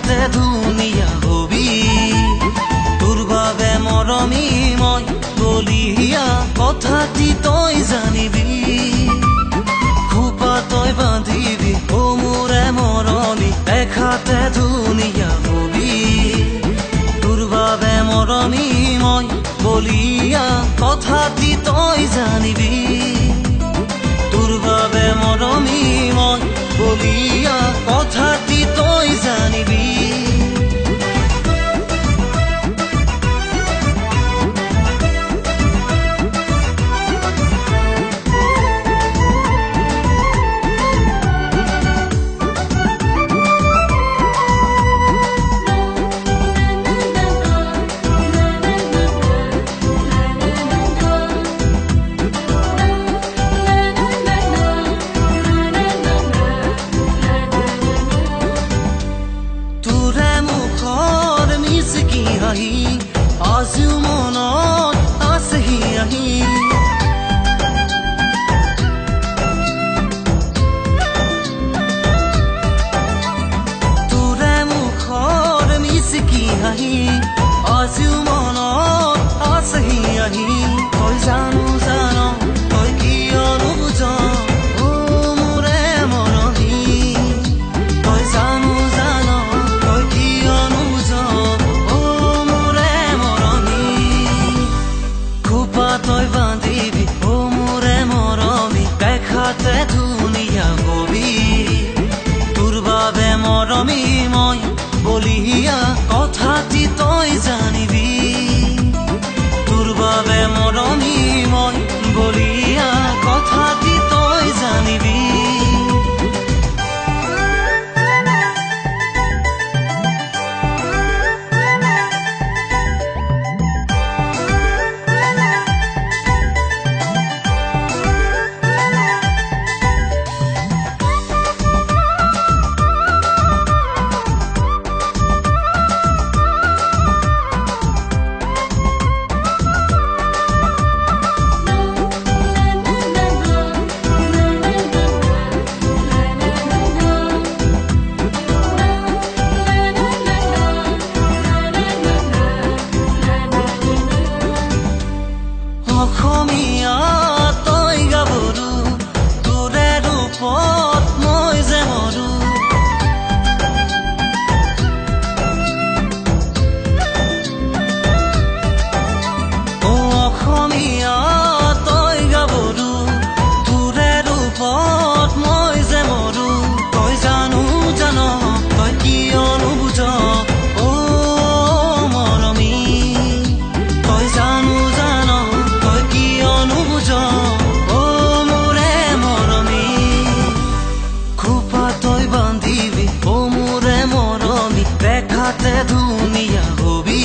দেখাতে ধুনীয়া হবি তোৰ বাবে মৰমী মই বলিয়া কথাটি তই জানিবি খোপা তই বান্ধিবি ও মোৰে মৰমী দেখাতে ধুনীয়া হবি তোৰ বাবে মৰমী মই বলিয়া কথাটি তই জানিবি তোৰ বাবে মৰমী মই বলিয়া কথাটি তই জানিবি আজিও মনত আছেহি আহি তোৰে মুখৰ মিচিকি হাঁহি আজিও মনত আছেহি আহি তই জানো জান তই কিয় নুবুজ ও মোৰে মৰমী তই জানো জান তই কিয় নুবুজ তই বান্ধিবি ও মোৰে মৰমী দেখাতে ধুনীয়া হবি তোৰ বাবে মৰমী মই বলিয়া কথাটি তই জানিবি তোৰ বাবে মৰমী মই বলিয়া কথাটি তই জানিবি অসমীয়া তই গাবৰু তোৰে ৰূপত মই যে মৰো ও অসমীয়া তই গাবৰু তোৰে ৰূপত মই যে মৰো তই জানো জান তই কিয় নুবুজ ও মৰমী তই জানো জান নুবুজ ও মোৰে মৰমী খোপা তই বান্ধিবি ও মোৰে মৰমী দেখাতে ধুনীয়া হবি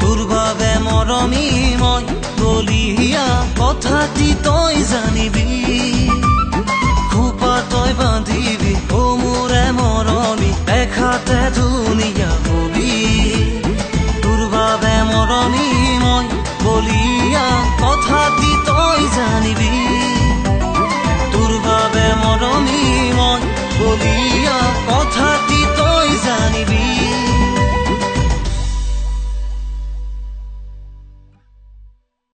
তোৰ বাবে মৰমী মই বলিয়া কথাটি তই জানিবি খোপা তই বান্ধিবি ও মোৰে মৰমী দেখাতে ধুনীয়া হবি তোৰ বাবে মৰমী মই বলিয়া কথাটি তই জানিবি তোৰ বাবে মৰমী মই বলিয়া কথা